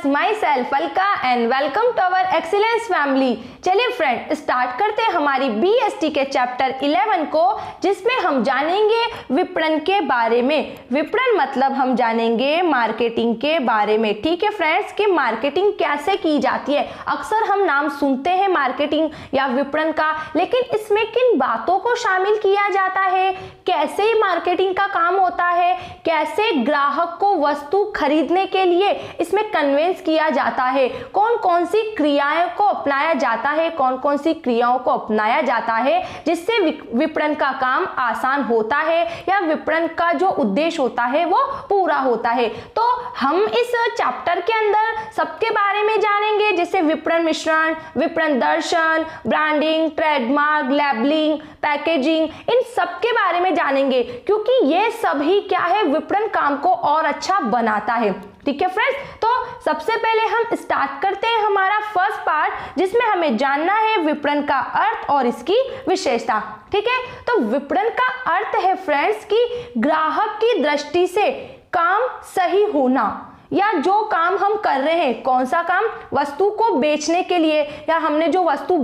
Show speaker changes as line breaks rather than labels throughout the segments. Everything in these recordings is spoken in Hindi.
My self Alka and welcome to our excellence family. चलिए फ्रेंड, स्टार्ट करते हैं हमारी BST के चैप्टर 11 को, जिसमें हम जानेंगे विपणन के बारे में। विपणन मतलब हम जानेंगे मार्केटिंग के बारे में। ठीक है फ्रेंड्स, कि मार्केटिंग कैसे की जाती है। अक्सर हम नाम सुनते हैं मार्केटिंग या विपणन का, लेकिन इसमें किन बातों को शामिल किया जाता है, कैसे मार्केटिंग का काम होता है, कैसे ग्राहक को वस्तु खरीदने के लिए इसमें कन्वेंस किया जाता है, कौन कौन सी क्रियाओं को अपनाया जाता है, कौन कौन सी क्रियाओं को अपनाया जाता है जिससे विपणन का काम आसान होता है या विपणन का जो उद्देश्य होता है वो पूरा होता है। तो हम इस चैप्टर के अंदर सबके बारे में जानेंगे, जैसे विपणन मिश्रण, विपणन दर्शन, ब्रांडिंग, ट्रेडमार्क, लेबलिंग, पैकेजिंग, इन सब के बारे में जानेंगे, क्योंकि ये सभी क्या है, विपणन काम को और अच्छा बनाता है। ठीक है फ्रेंड्स, तो सबसे पहले हम स्टार्ट करते हैं हमारा फर्स्ट पार्ट, जिसमें हमें जानना है विपणन का अर्थ और इसकी विशेषता। ठीक है, तो विपणन का अर्थ है फ्रेंड्स कि ग्राहक की दृष्टि से काम सही होना, या जो काम हम कर रहे हैं, कौन सा काम, वस्तु को बेचने के लिए, या हमने जो वस्तु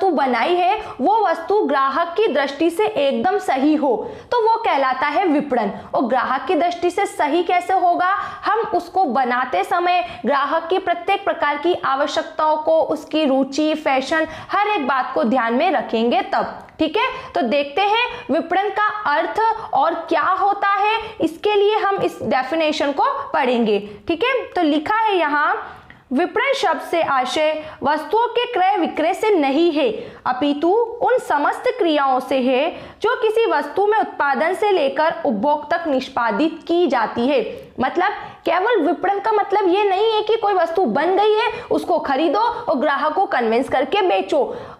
बनाई है, वो वस्तु ग्राहक की दृष्टि से एकदम सही हो, तो वो कहलाता है विपणन। और ग्राहक की दृष्टि से सही कैसे होगा, हम उसको बनाते समय ग्राहक की प्रत्येक प्रकार की आवश्यकताओं को, उसकी रुचि, फैशन, हर एक बात को ध्यान में रखेंगे तब। ठीक है, तो देखते हैं विपणन का अर्थ और क्या होता है। इसके लिए हम इस डेफिनेशन को पढ़ेंगे। ठीक है, तो लिखा है यहाँ, विपणन शब्द से आशय वस्तुओं के क्रय विक्रय से नहीं है, अपितु उन समस्त क्रियाओं से है जो किसी वस्तु में उत्पादन से लेकर उपभोग तक निष्पादित की जाती है। मतलब केवल विपणन का मतलब ये नहीं है कि कोई वस्तु बन गई है, उसको खरीदो और ग्राहक को कन्विंस करके बेचो।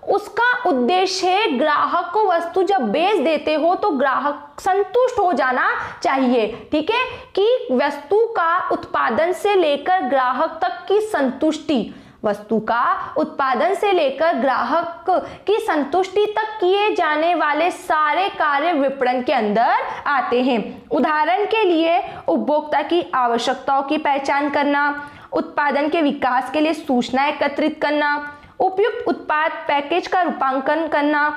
उसका उद्देश्य है, ग्राहक को वस्तु जब बेच देते हो तो ग्राहक संतुष्ट हो जाना चाहिए। ठीक है, कि वस्तु का उत्पादन से लेकर ग्राहक तक की संतुष्टि, वस्तु का उत्पादन से लेकर ग्राहक की संतुष्टि तक किए जाने वाले सारे कार्य विपणन के अंदर आते हैं। उदाहरण के लिए, उपभोक्ता की आवश्यकताओं की पहचान करना, उत्पादन के विकास के लिए सूचना एकत्रित करना, उपयुक्त उत्पाद पैकेज का रूपांकन करना,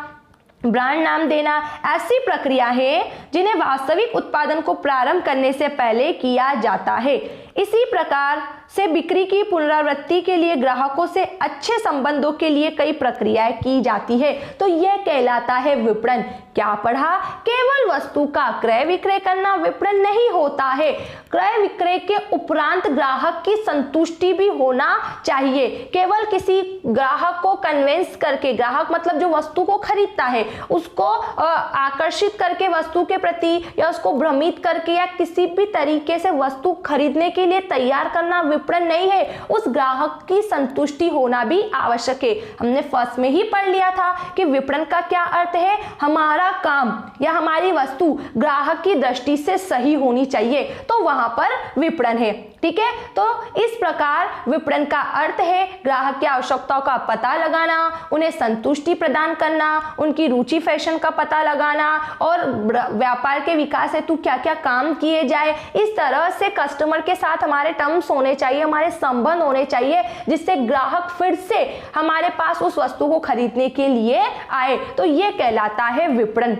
ब्रांड नाम देना, ऐसी प्रक्रिया है जिन्हें वास्तविक उत्पादन को प्रारंभ करने से पहले किया जाता है। इसी प्रकार से बिक्री की पुनरावृत्ति के लिए ग्राहकों से अच्छे संबंधों के लिए कई प्रक्रियाएं की जाती है। तो यह कहलाता है विपणन। क्या पढ़ा, केवल वस्तु का क्रय विक्रय करना विपणन नहीं होता है, क्रय विक्रय के उपरांत ग्राहक की संतुष्टि भी होना चाहिए। केवल किसी ग्राहक को कन्विंस करके, ग्राहक मतलब जो वस्तु को खरीदता है, उसको आकर्षित करके वस्तु के प्रति, या उसको भ्रमित करके, या किसी भी तरीके से वस्तु खरीदने के लिए तैयार करना विपणन नहीं है। उस ग्राहक की संतुष्टि होना भी आवश्यक है। हमने फर्स्ट में ही पढ़ लिया था कि विपणन का क्या अर्थ है, हमारा काम या हमारी वस्तु ग्राहक की दृष्टि से सही होनी चाहिए, तो वहां पर विपणन है। ठीक है, तो इस प्रकार विपणन का अर्थ है ग्राहक की आवश्यकताओं का पता लगाना, उन्हें संतुष्टि प्रदान करना, उनकी रुचि फैशन का पता लगाना, और व्यापार के विकास हेतु क्या क्या काम किए जाए। इस तरह से कस्टमर के साथ हमारे टर्म्स होने चाहिए, हमारे संबंध होने चाहिए, जिससे ग्राहक फिर से हमारे पास उस वस्तु को खरीदने के लिए आए। तो ये कहलाता है विपणन।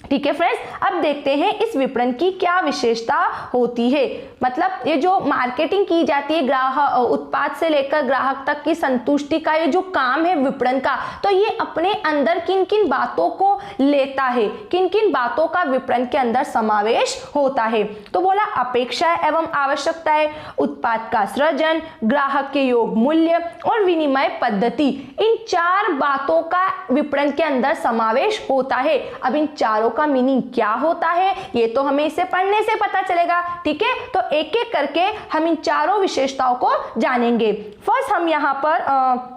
ठीक है फ्रेंड्स, अब देखते हैं इस विपणन की क्या विशेषता होती है। मतलब ये जो मार्केटिंग की जाती है, ग्राहक उत्पाद से लेकर ग्राहक तक की संतुष्टि का ये जो काम है विपणन का, तो ये अपने अंदर किन किन बातों को लेता है, किन किन बातों का विपणन के अंदर समावेश होता है। तो बोला, अपेक्षा एवं आवश्यकताएं, उत्पाद का सृजन, ग्राहक के योग मूल्य और विनिमय पद्धति, इन चार बातों का विपणन के अंदर समावेश होता है। अब इन चारों का मीनिंग क्या होता है, ये तो हमें इसे पढ़ने से पता चलेगा। ठीक है, तो एक एक करके हम इन चारों विशेषताओं को जानेंगे। फर्स्ट हम यहाँ पर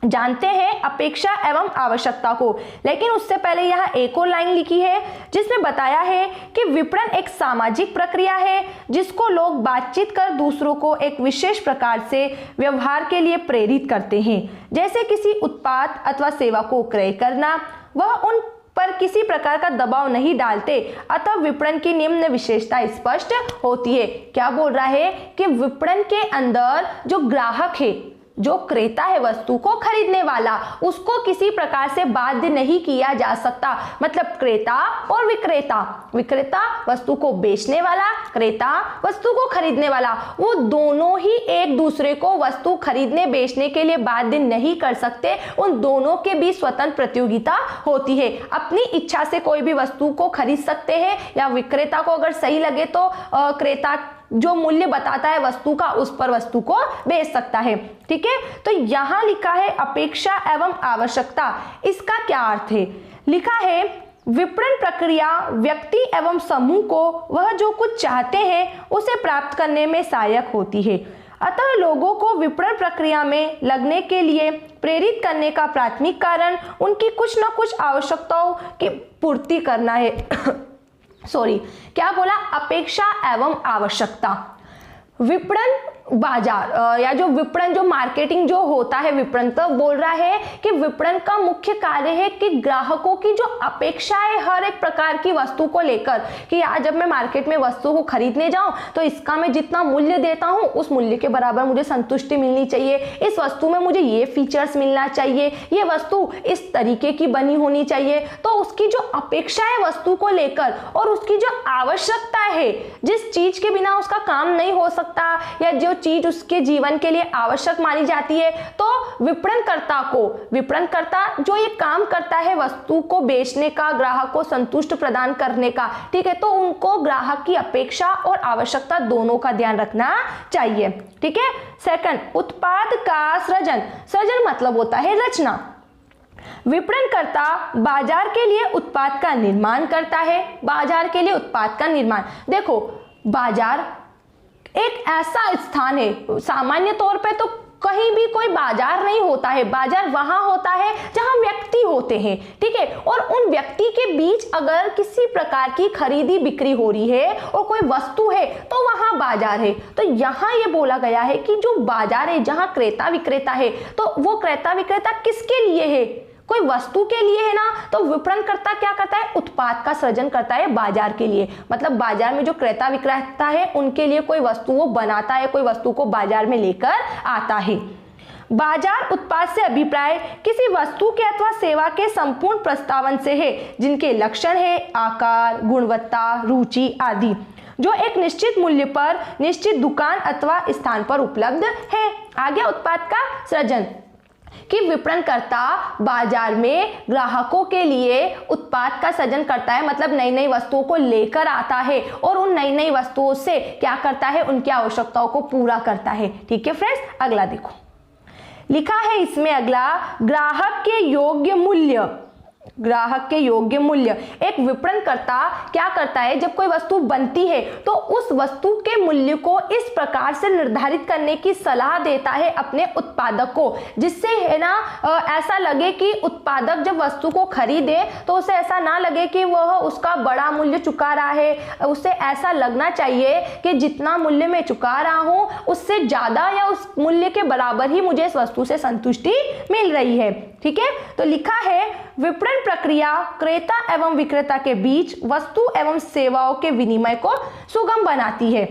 जानते हैं अपेक्षा एवं आवश्यकता को, लेकिन उससे पहले यहाँ एक और लाइन लिखी है जिसमें बताया है कि विपणन एक सामाजिक प्रक्रिया है जिसको लोग बातचीत कर दूसरों को एक विशेष प्रकार से व्यवहार के लिए प्रेरित करते हैं। जैसे किसी उत्पाद अथवा सेवा को क्रय करना, वह उन पर किसी प्रकार का दबाव नहीं डालते, अतः विपणन की निम्न विशेषता स्पष्ट होती है। क्या बोल रहा है कि विपणन के अंदर जो ग्राहक है, जो क्रेता है, वस्तु को खरीदने वाला, उसको किसी प्रकार से बाध्य नहीं किया जा सकता। मतलब क्रेता और विक्रेता, विक्रेता वस्तु को बेचने वाला, क्रेता वस्तु को खरीदने वाला, वो दोनों ही एक दूसरे को वस्तु खरीदने बेचने के लिए बाध्य नहीं कर सकते। उन दोनों के बीच स्वतंत्र प्रतियोगिता होती है। अपनी इच्छा से कोई भी वस्तु को खरीद सकते हैं, या विक्रेता को अगर सही लगे तो क्रेता जो मूल्य बताता है वस्तु का, उस पर वस्तु को बेच सकता है। ठीक है, तो यहां लिखा है अपेक्षा एवं आवश्यकता। इसका क्या अर्थ है? लिखा है विपणन प्रक्रिया व्यक्ति एवं समूह को वह जो कुछ चाहते हैं उसे प्राप्त करने में सहायक होती है। अतः लोगों को विपणन प्रक्रिया में लगने के लिए प्रेरित करने का प्राथमिक कारण उनकी कुछ न कुछ आवश्यकताओं की पूर्ति करना है। क्या बोला? अपेक्षा एवं आवश्यकता। विपणन बाजार या जो विपणन, जो मार्केटिंग जो होता है विपणन, तो बोल रहा है कि विपणन का मुख्य कार्य है कि ग्राहकों की जो अपेक्षा है हर एक प्रकार की वस्तु को लेकर, कि आज जब मैं मार्केट में वस्तु को खरीदने जाऊं तो इसका मैं जितना मूल्य देता हूं उस मूल्य के बराबर मुझे संतुष्टि मिलनी चाहिए, इस वस्तु में मुझे ये फीचर्स मिलना चाहिए, ये वस्तु इस तरीके की बनी होनी चाहिए। तो उसकी जो अपेक्षा है वस्तु को लेकर और उसकी जो आवश्यकता है, जिस चीज के बिना उसका काम नहीं हो सकता या जो चीज उसके जीवन के लिए आवश्यक मानी जाती है, तो विपणनकर्ता जो ये काम करता है वस्तु को बेचने का, ग्राहक को संतुष्ट प्रदान करने का, ठीक है, तो उनको ग्राहक की अपेक्षा और आवश्यकता दोनों का ध्यान रखना चाहिए। ठीक है। सेकंड, उत्पाद का सृजन। सृजन मतलब होता है रचना। विपणनकर्ता बाजार के लिए उत्पाद का निर्माण करता है। बाजार के लिए उत्पाद का निर्माण, देखो बाजार एक ऐसा स्थान है, सामान्य तौर पे तो कहीं भी कोई बाजार नहीं होता है। बाजार वहां होता है जहां व्यक्ति होते हैं, ठीक है, और उन व्यक्ति के बीच अगर किसी प्रकार की खरीदी बिक्री हो रही है और कोई वस्तु है तो वहां बाजार है। तो यहां ये बोला गया है कि जो बाजार है जहां क्रेता विक्रेता है, तो वो क्रेता विक्रेता किसके लिए है? कोई वस्तु के लिए है ना। तो विपणनकर्ता क्या करता है? उत्पाद का सृजन करता है बाजार के लिए। मतलब बाजार में जो क्रेता विक्रेता है उनके लिए कोई वस्तु वो बनाता है, कोई वस्तु को बाजार में लेकर आता है। बाजार उत्पाद से अभिप्राय किसी वस्तु के अथवा सेवा के संपूर्ण प्रस्तावन से है, जिनके लक्षण है आकार, गुणवत्ता, रुचि आदि, जो एक निश्चित मूल्य पर निश्चित दुकान अथवा स्थान पर उपलब्ध है। आ गया उत्पाद का सृजन, कि विपणनकर्ता बाजार में ग्राहकों के लिए उत्पाद का सृजन करता है, मतलब नई नई वस्तुओं को लेकर आता है और उन नई नई वस्तुओं से क्या करता है? उनकी आवश्यकताओं को पूरा करता है। ठीक है फ्रेंड्स, अगला देखो, लिखा है इसमें अगला, ग्राहक के योग्य मूल्य। ग्राहक के योग्य मूल्य, एक विपणनकर्ता क्या करता है? जब कोई वस्तु बनती है तो उस वस्तु के मूल्य को इस प्रकार से निर्धारित करने की सलाह देता है अपने उत्पादक को, जिससे है ना ऐसा लगे कि उत्पादक जब वस्तु को खरीदे तो उसे ऐसा ना लगे कि वह उसका बड़ा मूल्य चुका रहा है। उसे ऐसा लगना चाहिए कि जितना मूल्य मैं चुका रहा हूं उससे ज्यादा या उस मूल्य के बराबर ही मुझे इस वस्तु से संतुष्टि मिल रही है। ठीक है, तो लिखा है विपणन प्रक्रिया क्रेता एवं विक्रेता के बीच वस्तु एवं सेवाओं के विनिमय को सुगम बनाती है।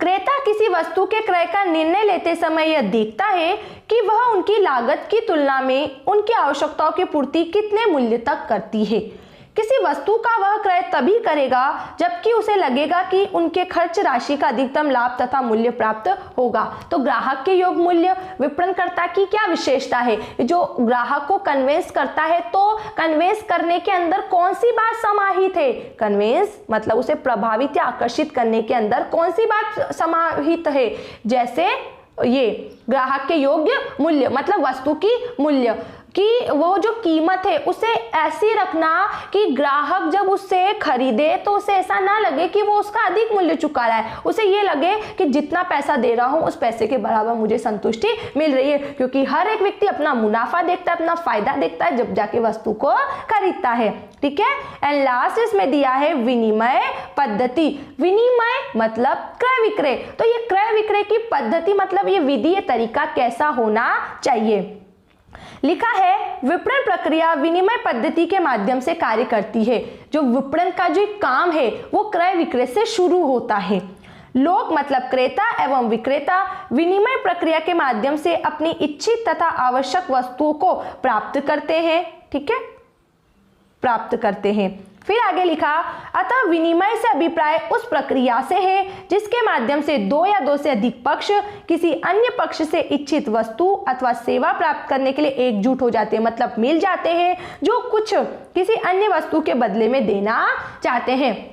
क्रेता किसी वस्तु के क्रय का निर्णय लेते समय यह देखता है कि वह उनकी लागत की तुलना में उनकी आवश्यकताओं की पूर्ति कितने मूल्य तक करती है। किसी वस्तु का वह क्रय तभी करेगा जबकि उसे लगेगा कि उनके खर्च राशि का अधिकतम लाभ तथा मूल्य प्राप्त होगा। तो ग्राहक के योग्य मूल्य विपणनकर्ता की क्या विशेषता है? जो ग्राहक को कन्वेंस करता है, तो कन्वेंस करने के अंदर कौन सी बात समाहित है? कन्वेंस मतलब उसे प्रभावित या आकर्षित करने के अंदर कौन सी बात समाहित है? जैसे ये ग्राहक के योग्य मूल्य मतलब वस्तु की मूल्य कि वो जो कीमत है उसे ऐसी रखना कि ग्राहक जब उससे खरीदे तो उसे ऐसा ना लगे कि वो उसका अधिक मूल्य चुका रहा है, उसे ये लगे कि जितना पैसा दे रहा हूँ उस पैसे के बराबर मुझे संतुष्टि मिल रही है। क्योंकि हर एक व्यक्ति अपना मुनाफा देखता है, अपना फायदा देखता है जब जाके वस्तु को खरीदता है। ठीक है, एंड लास्ट इसमें दिया है विनिमय पद्धति। विनिमय मतलब क्रय विक्रय, तो ये क्रय विक्रय की पद्धति मतलब ये विधि, ये तरीका कैसा होना चाहिए। लिखा है विपणन प्रक्रिया विनिमय पद्धति के माध्यम से कार्य करती है। जो विपणन का जो काम है वो क्रय विक्रय से शुरू होता है। लोग मतलब क्रेता एवं विक्रेता विनिमय प्रक्रिया के माध्यम से अपनी इच्छित तथा आवश्यक वस्तुओं को प्राप्त करते हैं। ठीक है, प्राप्त करते हैं। फिर आगे लिखा, अतः विनिमय से अभिप्राय उस प्रक्रिया से है जिसके माध्यम से दो या दो से अधिक पक्ष किसी अन्य पक्ष से इच्छित वस्तु अथवा सेवा प्राप्त करने के लिए एकजुट हो जाते हैं, मतलब मिल जाते हैं, जो कुछ किसी अन्य वस्तु के बदले में देना चाहते हैं।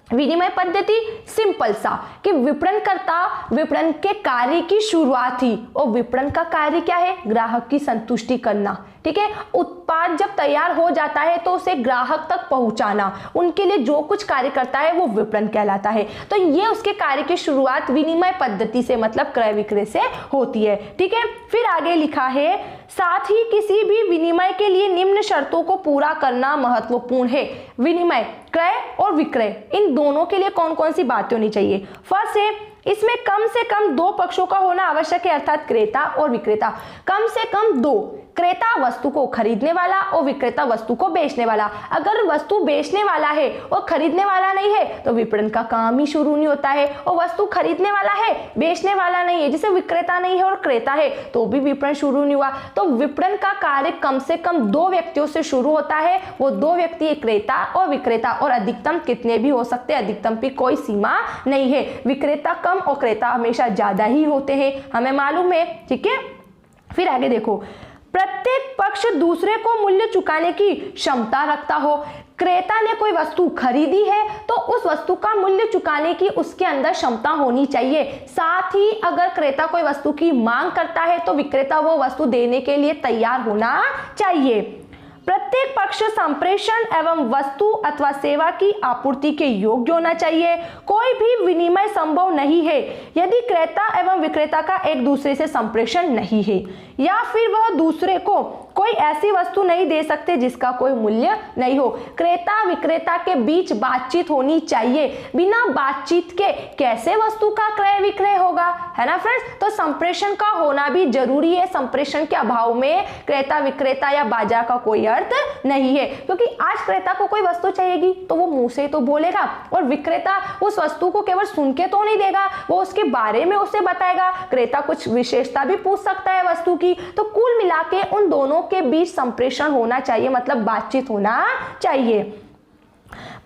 विनिमय पद्धति सिंपल सा कि विपणनकर्ता विपणन के कार्य की शुरुआत ही, और विपणन का कार्य क्या है? ग्राहक की संतुष्टि करना। ठीक है, उत्पाद जब तैयार हो जाता है तो उसे ग्राहक तक पहुंचाना, उनके लिए जो कुछ कार्य करता है वो विपणन कहलाता है। तो ये उसके कार्य की शुरुआत विनिमय पद्धति से मतलब क्रय विक्रय से होती है। ठीक है, फिर आगे लिखा है, साथ ही किसी भी विनिमय के लिए निम्न शर्तों को पूरा करना महत्वपूर्ण है। विनिमय, क्रय और विक्रय, इन दोनों के लिए कौन कौन सी बातें होनी चाहिए? फर्स्ट है, इसमें कम से कम दो पक्षों का होना आवश्यक है, अर्थात क्रेता और विक्रेता। कम से कम दो, क्रेता वस्तु को खरीदने वाला और विक्रेता वस्तु को बेचने वाला। अगर वस्तु बेचने वाला है और खरीदने वाला नहीं है तो विपणन का काम ही शुरू नहीं होता है। और वस्तु खरीदने वाला है, बेचने वाला नहीं है, जैसे विक्रेता नहीं है और क्रेता है, तो भी विपणन शुरू नहीं हुआ। तो विपणन का कार्य कम से कम दो व्यक्तियों से शुरू होता है। वो दो व्यक्ति क्रेता और विक्रेता, और अधिकतम कितने भी हो सकते हैं, अधिकतम की कोई सीमा नहीं है। विक्रेता कम और क्रेता हमेशा ज्यादा ही होते हैं, हमें मालूम है। ठीक है, फिर आगे देखो, प्रत्येक पक्ष दूसरे को मूल्य चुकाने की क्षमता रखता हो। क्रेता ने कोई वस्तु खरीदी है तो उस वस्तु का मूल्य चुकाने की उसके अंदर क्षमता होनी चाहिए। साथ ही अगर क्रेता कोई वस्तु की मांग करता है तो विक्रेता वो वस्तु देने के लिए तैयार होना चाहिए। प्रत्येक पक्ष संप्रेषण एवं वस्तु अथवा सेवा की आपूर्ति के योग्य होना चाहिए। कोई भी विनिमय संभव नहीं है यदि क्रेता एवं विक्रेता का एक दूसरे से संप्रेषण नहीं है, या फिर वह दूसरे को कोई ऐसी वस्तु नहीं दे सकते जिसका कोई मूल्य नहीं हो। क्रेता विक्रेता के बीच बातचीत होनी चाहिए। बिना बातचीत के कैसे वस्तु का क्रय विक्रय होगा, है ना फ्रेंड्स? तो संप्रेषण का होना भी जरूरी है। संप्रेषण के अभाव में क्रेता विक्रेता या बाजार का कोई अर्थ नहीं है, क्योंकि आज क्रेता को कोई वस्तु चाहिएगी तो वो मुंह से तो बोलेगा, और विक्रेता उस वस्तु को केवल सुन के तो नहीं देगा, वो उसके बारे में उसे बताएगा। क्रेता कुछ विशेषता भी पूछ सकता है वस्तु की। तो कुल मिला के उन दोनों के बीच संप्रेषण होना चाहिए, मतलब बातचीत होना चाहिए।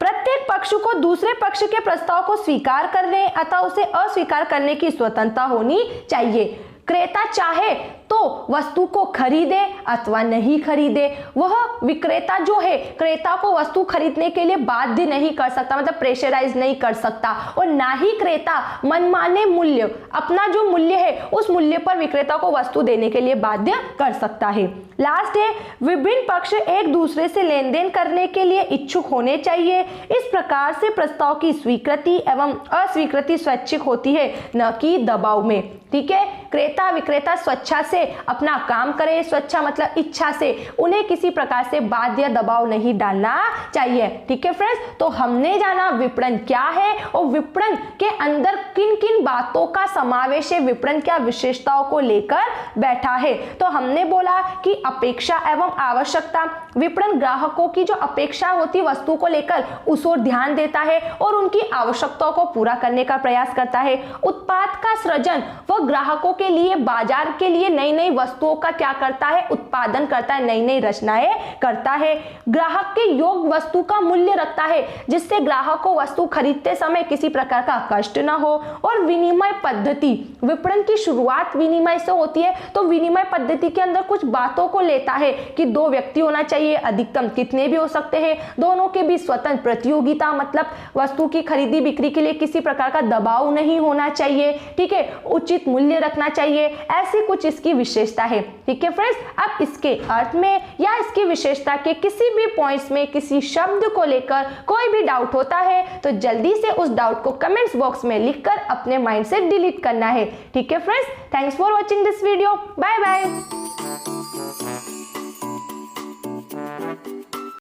प्रत्येक पक्ष को दूसरे पक्ष के प्रस्ताव को स्वीकार करने अथवा उसे अस्वीकार करने की स्वतंत्रता होनी चाहिए। क्रेता चाहे तो वस्तु को खरीदे अथवा नहीं खरीदे। वह विक्रेता जो है क्रेता को वस्तु खरीदने के लिए बाध्य नहीं कर सकता, मतलब प्रेशराइज नहीं कर सकता, और ना ही क्रेता मनमाने मूल्य, अपना जो मूल्य है उस मूल्य पर विक्रेता को वस्तु देने के लिए बाध्य कर सकता है। लास्ट है, विभिन्न पक्ष एक दूसरे से लेन देन करने के लिए इच्छुक होने चाहिए। इस प्रकार से प्रस्ताव की स्वीकृति एवं अस्वीकृति स्वैच्छिक होती है, न कि दबाव में। ठीक है, क्रेता विक्रेता स्वेच्छा से अपना काम करे, स्वेच्छा मतलब इच्छा से, उन्हें किसी प्रकार से बाध्य दबाव नहीं डालना चाहिए। ठीक है फ्रेंड्स, तो हमने जाना विपणन क्या है और विपणन के अंदर किन किन बातों का समावेश है, विपणन क्या विशेषताओं को लेकर बैठा है। तो हमने बोला कि अपेक्षा एवं आवश्यकता, विपणन ग्राहकों की जो अपेक्षा होती वस्तु को लेकर उस ओर ध्यान देता है और उनकी आवश्यकताओं को पूरा करने का प्रयास करता है। उत्पाद का सृजन, वह ग्राहकों के लिए बाजार के लिए नई नई वस्तुओं का क्या करता है, उत्पादन करता है, नई नई रचनाएं करता है। ग्राहक के योग वस्तु का मूल्य रखता है जिससे ग्राहक को वस्तु खरीदते समय किसी प्रकार का कष्ट न हो। और विनिमय पद्धति, विपणन की शुरुआत विनिमय से होती है, तो विनिमय पद्धति के अंदर कुछ बातों को लेता है कि दो व्यक्ति होना चाहिए, अधिकतम कितने भी हो सकते हैं, दोनों के बीच स्वतंत्र प्रतियोगिता, मतलब वस्तु की खरीदी बिक्री के लिए किसी प्रकार का दबाव नहीं होना चाहिए। ठीक है, उचित मूल्य रखना चाहिए, ऐसी कुछ इसकी विशेषता है। ठीक है फ्रेंड्स, अब इसके अर्थ में या इसकी विशेषता के किसी भी पॉइंट्स में किसी शब्द को लेकर कोई भी डाउट होता है तो जल्दी से उस डाउट को कमेंट्स बॉक्स में लिखकर अपने माइंड से डिलीट करना है। ठीक है friends, thanks for watching this video, bye bye.